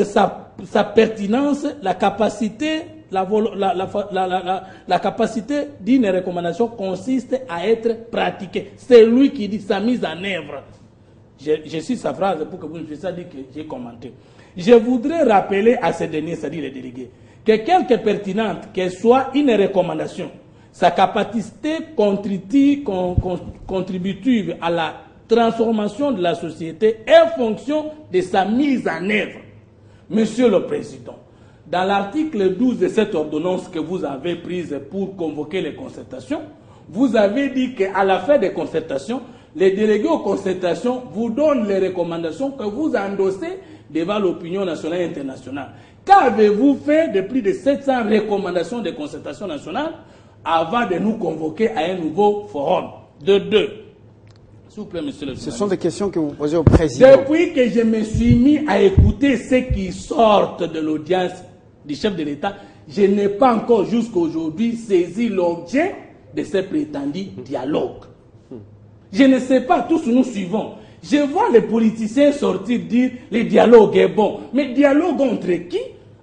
porte sa pertinence, la capacité, la capacité d'une recommandation consiste à être pratiquée. C'est lui qui dit sa mise en œuvre. Je suis sa phrase pour que vous ne puissiez dire que j'ai commenté. Je voudrais rappeler à ces derniers, c'est-à-dire les délégués, que quelque pertinente qu'elle soit une recommandation, sa capacité contributive à la transformation de la société est fonction de sa mise en œuvre. Monsieur le Président, dans l'article 12 de cette ordonnance que vous avez prise pour convoquer les concertations, vous avez dit qu'à la fin des concertations, les délégués aux concertations vous donnent les recommandations que vous endossez devant l'opinion nationale et internationale. Qu'avez-vous fait de plus de 700 recommandations de concertation nationale avant de nous convoquer à un nouveau forum? De deux. S'il vous plaît, monsieur le président. Ce sont des questions que vous posez au président. Depuis que je me suis mis à écouter ceux qui sortent de l'audience du chef de l'État, je n'ai pas encore jusqu'à aujourd'hui saisi l'objet de ce prétendu dialogue. Je ne sais pas, tous nous suivons. Je vois les politiciens sortir dire le dialogue est bon. Mais dialogue entre qui?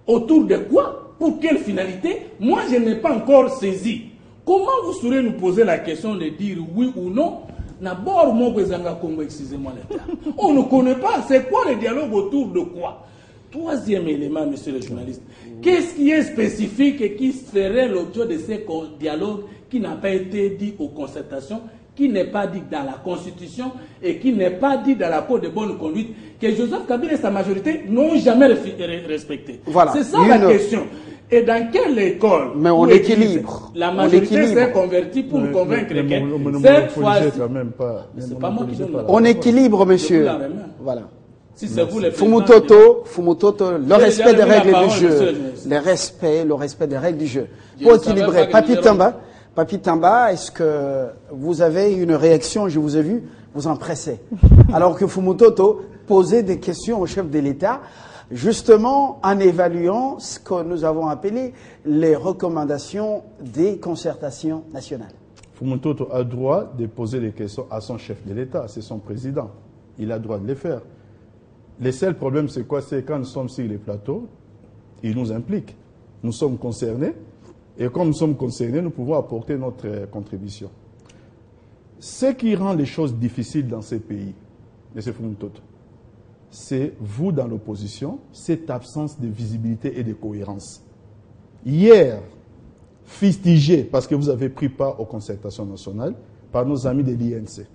Autour de quoi? Pour quelle finalité? Moi, je n'ai pas encore saisi. Comment vous saurez nous poser la question de dire oui ou non? D'abord, excusez-moi les termes. On ne connaît pas. C'est quoi le dialogue autour de quoi? Troisième élément, monsieur le journaliste. Qu'est-ce qui est spécifique et qui serait l'objet de ce dialogue qui n'a pas été dit aux concertations, qui n'est pas dit dans la Constitution et qui n'est pas dit dans la Code de bonne conduite, que Joseph Kabila et sa majorité n'ont jamais respecté. Voilà. C'est ça la question. Et dans quelle école on équilibre. La majorité s'est convertie pour convaincre que cette fois-ci... C'est pas moi qui donne la On équilibre, monsieur. Voilà. Si c'est vous les Fumutoto, le respect des règles du jeu. Le respect des règles du jeu. Pour équilibrer. Papi Tamba, est-ce que vous avez une réaction? Je vous ai vu vous empresser. Alors que Fumutoto posait des questions au chef de l'État, justement en évaluant ce que nous avons appelé les recommandations des concertations nationales. Fumutoto a le droit de poser des questions à son chef de l'État, c'est son président. Il a le droit de les faire. Le seul problème, c'est quoi? C'est quand nous sommes sur les plateaux, il nous implique. Nous sommes concernés. Et comme nous sommes concernés, nous pouvons apporter notre contribution. Ce qui rend les choses difficiles dans ces pays, M. Fumutoto, c'est vous dans l'opposition, cette absence de visibilité et de cohérence. Hier, fustigé parce que vous avez pris part aux concertations nationales par nos amis de l'INC.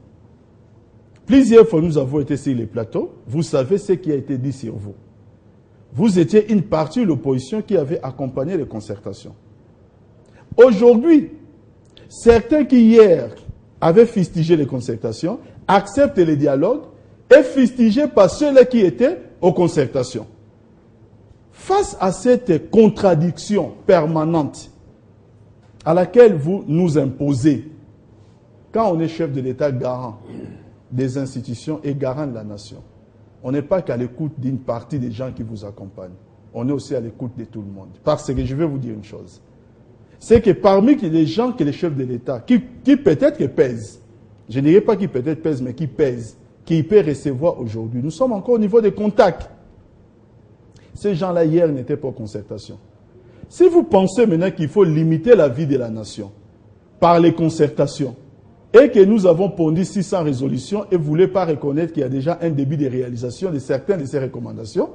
Plusieurs fois, nous avons été sur les plateaux. Vous savez ce qui a été dit sur vous. Vous étiez une partie de l'opposition qui avait accompagné les concertations. Aujourd'hui, certains qui hier avaient fustigé les concertations acceptent les dialogues et fustigés par ceux-là qui étaient aux concertations. Face à cette contradiction permanente à laquelle vous nous imposez, quand on est chef de l'État garant des institutions et garant de la nation, on n'est pas qu'à l'écoute d'une partie des gens qui vous accompagnent. On est aussi à l'écoute de tout le monde. Parce que je vais vous dire une chose. C'est que parmi les gens que les chefs de l'État, qui peut-être pèsent, je ne dirais pas qui peut-être pèsent, mais qui pèsent, qui peut recevoir aujourd'hui, nous sommes encore au niveau des contacts. Ces gens-là, hier, n'étaient pas en concertation. Si vous pensez maintenant qu'il faut limiter la vie de la nation par les concertations, et que nous avons pondu 600 résolutions et vous ne voulez pas reconnaître qu'il y a déjà un début de réalisation de certaines de ces recommandations,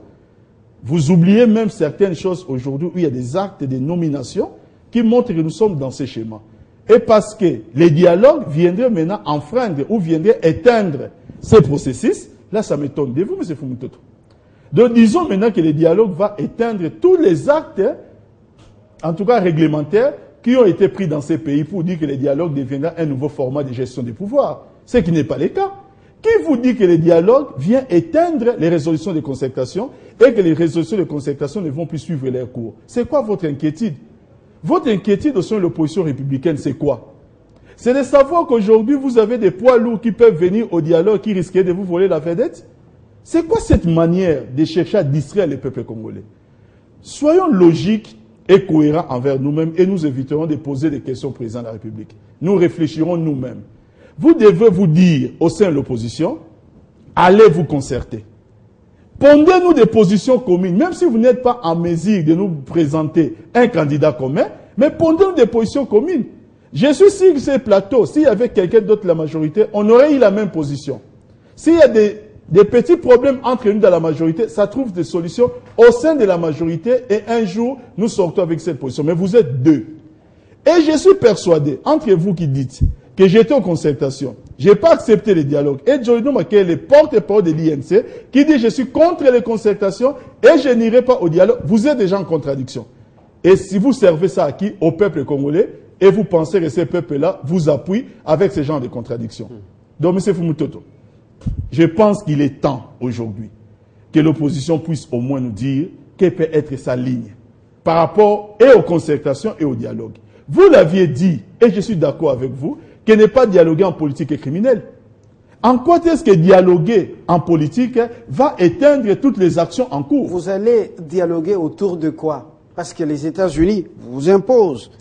vous oubliez même certaines choses aujourd'hui où il y a des actes de nomination qui montrent que nous sommes dans ces schémas. Et parce que les dialogues viendraient maintenant enfreindre ou viendraient éteindre ces processus, là ça m'étonne de vous, M. Fumutoto. Donc disons maintenant que le dialogue va éteindre tous les actes, en tout cas réglementaires, qui ont été pris dans ces pays pour dire que le dialogue deviendra un nouveau format de gestion des pouvoirs. Ce qui n'est pas le cas. Qui vous dit que le dialogue vient éteindre les résolutions de concertation et que les résolutions de concertation ne vont plus suivre leur cours? C'est quoi votre inquiétude? Votre inquiétude au sein de l'opposition républicaine, c'est quoi? C'est de savoir qu'aujourd'hui, vous avez des poids lourds qui peuvent venir au dialogue qui risquaient de vous voler la vedette? C'est quoi cette manière de chercher à distraire le peuple congolais? Soyons logiques et cohérents envers nous-mêmes et nous éviterons de poser des questions au président de la République. Nous réfléchirons nous-mêmes. Vous devez vous dire au sein de l'opposition, allez vous concerter. Pondez-nous des positions communes, même si vous n'êtes pas en mesure de nous présenter un candidat commun, mais pondez-nous des positions communes. Je suis sûr que ces plateaux, s'il y avait quelqu'un d'autre de la majorité, on aurait eu la même position. S'il y a des petits problèmes entre nous dans la majorité, ça trouve des solutions au sein de la majorité et un jour, nous sortons avec cette position. Mais vous êtes deux. Et je suis persuadé, entre vous qui dites que j'étais en concertation, je n'ai pas accepté le dialogue. Et Joy Noma, qui est le porte-parole de l'INC, qui dit je suis contre les concertations et je n'irai pas au dialogue, vous êtes déjà en contradiction. Et si vous servez ça à qui? Au peuple congolais, et vous pensez que ces peuples-là vous appuient avec ce genre de contradictions. Donc, M. Fumutoto, je pense qu'il est temps aujourd'hui que l'opposition puisse au moins nous dire quelle peut être sa ligne par rapport et aux concertations et au dialogue. Vous l'aviez dit, et je suis d'accord avec vous, qu'il n'est pas dialoguer en politique et criminelle. En quoi est-ce que dialoguer en politique va éteindre toutes les actions en cours? Vous allez dialoguer autour de quoi? Parce que les États-Unis vous imposent.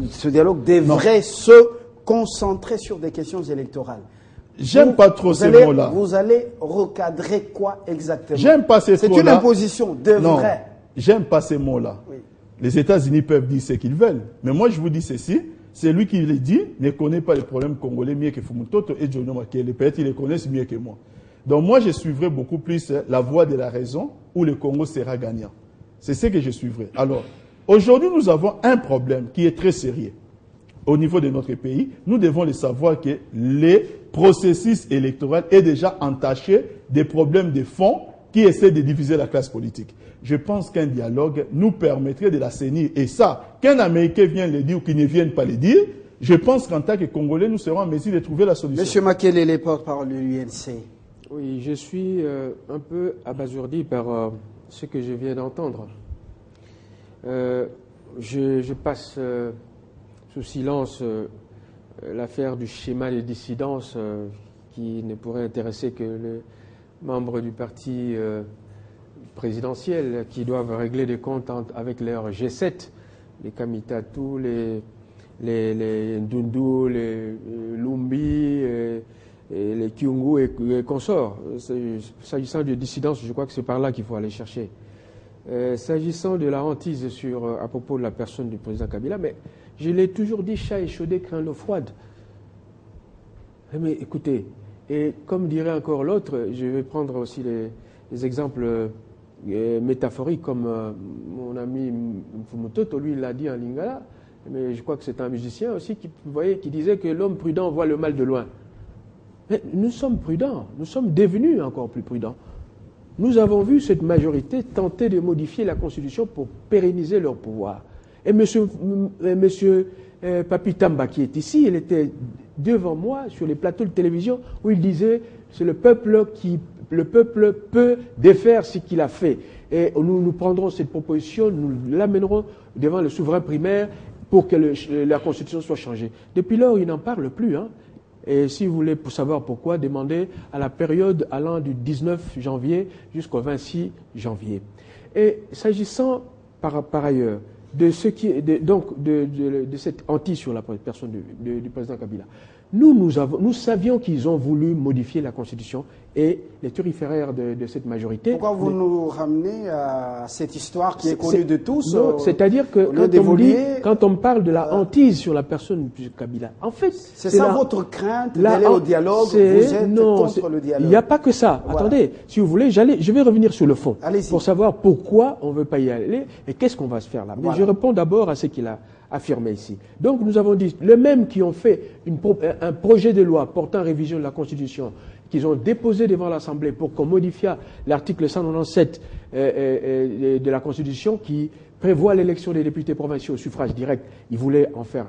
Ce dialogue devrait se concentrer sur des questions électorales. J'aime pas trop ces mots-là. Vous allez recadrer quoi exactement? J'aime pas ces mots-là. C'est une imposition, devrait. Non, j'aime pas ces mots-là. Oui. Les États-Unis peuvent dire ce qu'ils veulent. Mais moi, je vous dis ceci. C'est lui qui les dit, ne connaît pas les problèmes congolais mieux que Fumutoto et Joy Noma. Peut-être qu'ils les connaissent mieux que moi. Donc moi, je suivrai beaucoup plus la voie de la raison où le Congo sera gagnant. C'est ce que je suivrai. Alors, aujourd'hui, nous avons un problème qui est très sérieux. Au niveau de notre pays, nous devons le savoir que les processus électoraux est déjà entaché des problèmes de fond qui essaient de diviser la classe politique. Je pense qu'un dialogue nous permettrait de l'assainir. Et ça, qu'un Américain vienne le dire ou qu'il ne vienne pas le dire, je pense qu'en tant que Congolais, nous serons en mesure de trouver la solution. Monsieur Makele, les porte-parole de l'UNC. Oui, je suis un peu abasourdi par ce que je viens d'entendre. Je passe sous silence l'affaire du schéma de dissidence qui ne pourrait intéresser que les membres du parti présidentiel qui doivent régler des comptes avec leur G7, les Kamitatou, les Ndundu, les Lumbi, et les Kyungu et consorts. S'agissant de dissidence, je crois que c'est par là qu'il faut aller chercher. S'agissant de la hantise à propos de la personne du président Kabila, mais je l'ai toujours dit, chat échaudé craint l'eau froide. Mais écoutez, et comme dirait encore l'autre, je vais prendre aussi les exemples métaphoriques, comme mon ami Fumutoto, lui, il l'a dit en lingala, mais je crois que c'est un musicien aussi qui disait que l'homme prudent voit le mal de loin. Mais nous sommes prudents, nous sommes devenus encore plus prudents. Nous avons vu cette majorité tenter de modifier la Constitution pour pérenniser leur pouvoir. Et monsieur Papi Tamba, qui est ici, il était devant moi sur les plateaux de télévision où il disait c'est le peuple peut défaire ce qu'il a fait. Et nous prendrons cette proposition, nous l'amènerons devant le souverain primaire pour que la Constitution soit changée. Depuis lors, il n'en parle plus. Et si vous voulez savoir pourquoi, demandez à la période allant du 19 janvier jusqu'au 26 janvier. Et s'agissant par ailleurs de ce qui de cette hantise sur la personne du président Kabila, nous savions qu'ils ont voulu modifier la Constitution et les turiféraires de cette majorité. Pourquoi vous nous ramenez à cette histoire qui est connue de tous? C'est-à-dire que quand on parle de la hantise sur la personne de Kabila, en fait... C'est ça votre crainte d'aller au dialogue? Vous êtes contre le dialogue? Il n'y a pas que ça. Voilà. Attendez, si vous voulez, je vais revenir sur le fond pour savoir pourquoi on ne veut pas y aller et qu'est-ce qu'on va se faire là. Mais voilà. Je réponds d'abord à ce qu'il a affirmé ici. Donc nous avons dit, les mêmes qui ont fait un projet de loi portant révision de la Constitution, qu'ils ont déposé devant l'Assemblée pour qu'on modifie l'article 197 de la Constitution qui prévoit l'élection des députés provinciaux au suffrage direct. Ils voulaient en faire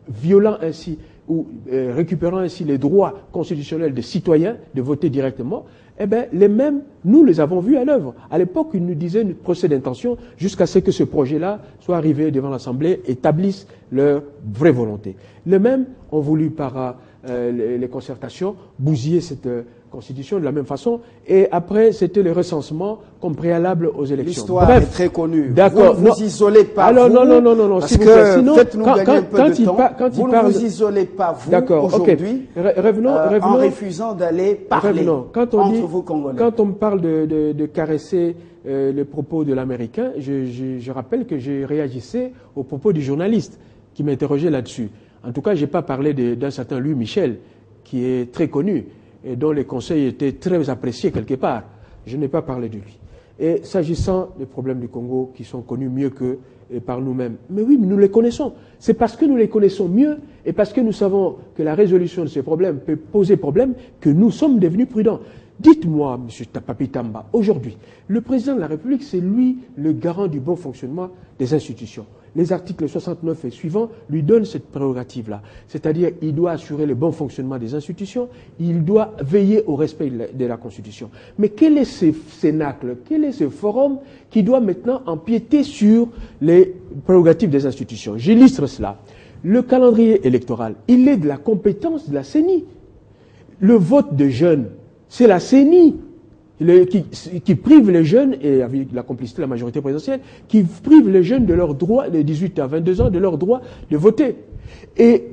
violant ainsi ou récupérant ainsi les droits constitutionnels des citoyens de voter directement. Eh bien, les mêmes, nous les avons vus à l'œuvre. À l'époque, ils nous disaient une procès d'intention jusqu'à ce que ce projet-là soit arrivé devant l'Assemblée, établisse leur vraie volonté. Les mêmes ont voulu, par les concertations, bousiller cette constitution de la même façon. Et après, c'était le recensement comme préalable aux élections. L'histoire est très connue. D'accord. Vous ne vous isolez pas. Alors, vous, non. Parce que sinon, faites-nous gagner un peu de temps. Vous ne vous isolez pas, vous, aujourd'hui, en refusant d'aller parler entre vous Congolais. Quand on me parle de caresser les propos de l'Américain, je rappelle que je réagissais aux propos du journaliste qui m'interrogeait là-dessus. En tout cas, je n'ai pas parlé d'un certain Louis Michel, qui est très connu et dont les conseils étaient très appréciés quelque part. Je n'ai pas parlé de lui. Et s'agissant des problèmes du Congo, qui sont connus mieux que par nous-mêmes, mais oui, nous les connaissons. C'est parce que nous les connaissons mieux et parce que nous savons que la résolution de ces problèmes peut poser problème que nous sommes devenus prudents. Dites-moi, M. Papi Tamba, aujourd'hui, le président de la République, c'est lui le garant du bon fonctionnement des institutions. Les articles 69 et suivants lui donnent cette prérogative-là. C'est-à-dire, il doit assurer le bon fonctionnement des institutions, il doit veiller au respect de la Constitution. Mais quel est ce cénacle, quel est ce forum qui doit maintenant empiéter sur les prérogatives des institutions? J'illustre cela. Le calendrier électoral, il est de la compétence de la CENI. Le vote de jeunes, c'est la CENI qui prive les jeunes, et avec la complicité de la majorité présidentielle, qui prive les jeunes de leur droit, de 18 à 22 ans, de leur droit de voter. Et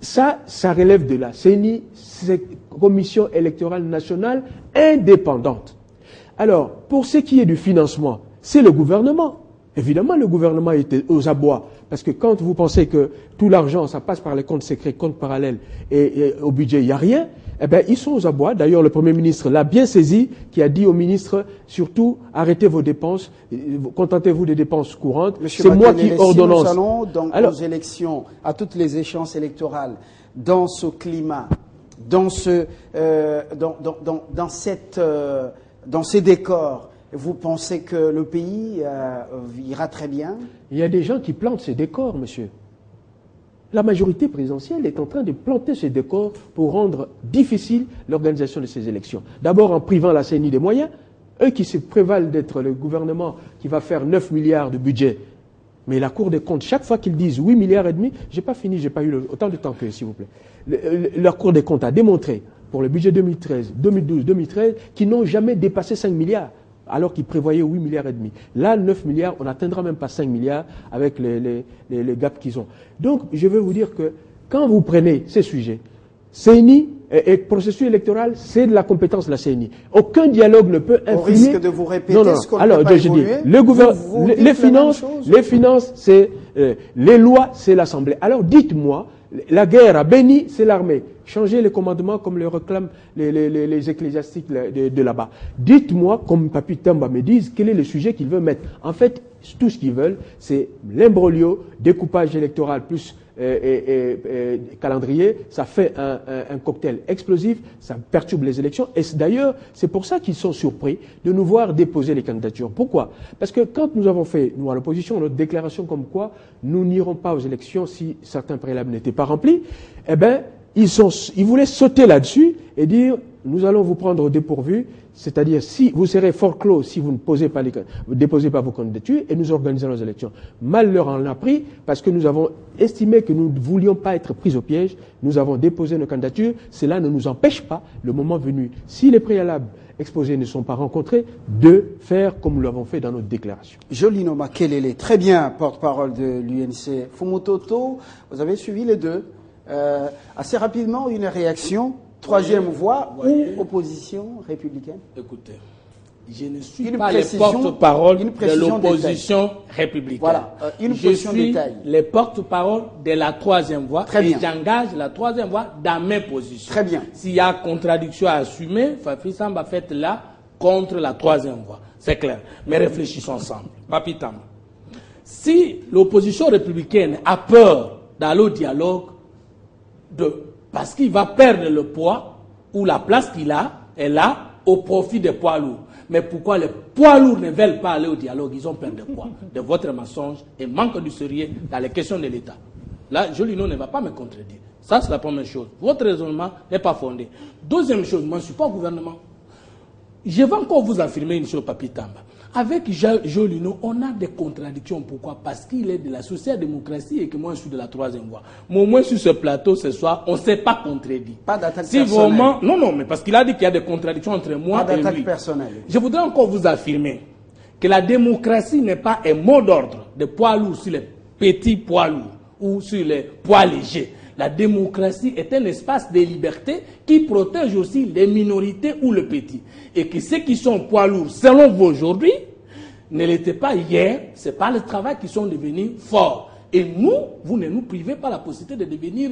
ça relève de la CENI, c'est Commission électorale nationale indépendante. Alors, pour ce qui est du financement, c'est le gouvernement. Évidemment, le gouvernement est aux abois. Parce que quand vous pensez que tout l'argent, ça passe par les comptes secrets, comptes parallèles, et au budget, il n'y a rien, eh bien, ils sont aux abois. D'ailleurs, le Premier ministre l'a bien saisi, qui a dit au ministre, surtout, arrêtez vos dépenses, contentez-vous des dépenses courantes. C'est moi qui ordonnance. Si nous allons donc aux élections, à toutes les échéances électorales, dans ce climat, dans ces décors, vous pensez que le pays ira très bien? Il y a des gens qui plantent ces décors, monsieur. La majorité présidentielle est en train de planter ces décors pour rendre difficile l'organisation de ces élections. D'abord en privant la CENI des moyens, eux qui se prévalent d'être le gouvernement qui va faire 9 milliards de budget. Mais la Cour des comptes, chaque fois qu'ils disent 8 milliards et demi, j'ai pas fini, j'ai pas eu autant de temps que, s'il vous plaît. La Cour des comptes a démontré, pour le budget 2013, 2012, 2013, qu'ils n'ont jamais dépassé 5 milliards. Alors qu'ils prévoyaient 8 milliards et demi. Là, 9 milliards, on n'atteindra même pas 5 milliards avec les gaps qu'ils ont. Donc, je veux vous dire que quand vous prenez ces sujets, CENI et processus électoral, c'est de la compétence de la CENI. Aucun dialogue ne peut influer. Au risque de vous répéter ce qu'on n'a pas évolué, les finances, c'est les lois, c'est l'Assemblée. Alors, dites-moi, la guerre à Béni, c'est l'armée. Changez les commandements comme le réclament les ecclésiastiques de là-bas. Dites-moi, comme Papi Tamba me dise, quel est le sujet qu'ils veulent mettre. En fait, tout ce qu'ils veulent, c'est l'imbroglio, découpage électoral plus calendrier. Ça fait un cocktail explosif, ça perturbe les élections. Et d'ailleurs, c'est pour ça qu'ils sont surpris de nous voir déposer les candidatures. Pourquoi? Parce que quand nous avons fait, nous à l'opposition, notre déclaration comme quoi nous n'irons pas aux élections si certains préalables n'étaient pas remplis, eh bien, ils voulaient sauter là-dessus et dire nous allons vous prendre au dépourvu, c'est-à-dire si vous serez fort clos si vous ne déposez pas vos candidatures et nous organisons les élections. Mal leur en a pris parce que nous avons estimé que nous ne voulions pas être pris au piège, nous avons déposé nos candidatures, cela ne nous empêche pas, le moment venu, si les préalables exposés ne sont pas rencontrés, de faire comme nous l'avons fait dans notre déclaration. Jolino Makelele, très bien, porte-parole de l'UNC. Fumutoto, vous avez suivi les deux. Assez rapidement, une réaction, troisième voie ou opposition républicaine? Écoutez, je ne suis pas le porte-parole de l'opposition républicaine. Voilà, je suis le porte-parole de la troisième voie et j'engage la troisième voie dans mes positions. Très bien. S'il y a contradiction à assumer, Fafi Samba fait là contre la troisième voie. C'est clair. Mais réfléchissons ensemble. Papi Tamba. Si l'opposition républicaine a peur d'aller au dialogue, parce qu'il va perdre le poids ou la place qu'il a, est là au profit des poids lourds. Mais pourquoi les poids lourds ne veulent pas aller au dialogue? Ils ont peur de quoi? De votre mensonge et manque de sérieux dans les questions de l'État. Là, Jolino ne va pas me contredire. Ça, c'est la première chose. Votre raisonnement n'est pas fondé. Deuxième chose, moi, je ne suis pas au gouvernement. Je vais encore vous affirmer une chose, Papi Tamba. Avec Jolino, on a des contradictions. Pourquoi? Parce qu'il est de la social-démocratie et que moi je suis de la troisième voie. Mais au moins sur ce plateau ce soir, on ne s'est pas contredit. Pas d'attaque personnelle. Vraiment... Non, mais parce qu'il a dit qu'il y a des contradictions entre moi et lui. Pas d'attaque personnelle. Je voudrais encore vous affirmer que la démocratie n'est pas un mot d'ordre de poids lourds sur les petits poids lourds ou sur les poids légers. La démocratie est un espace de liberté qui protège aussi les minorités ou le petit. Et que ceux qui sont poids lourds, selon vous aujourd'hui, ne l'étaient pas hier, c'est par le travail qu'ils sont devenus forts. Et nous, vous ne nous privez pas la possibilité de devenir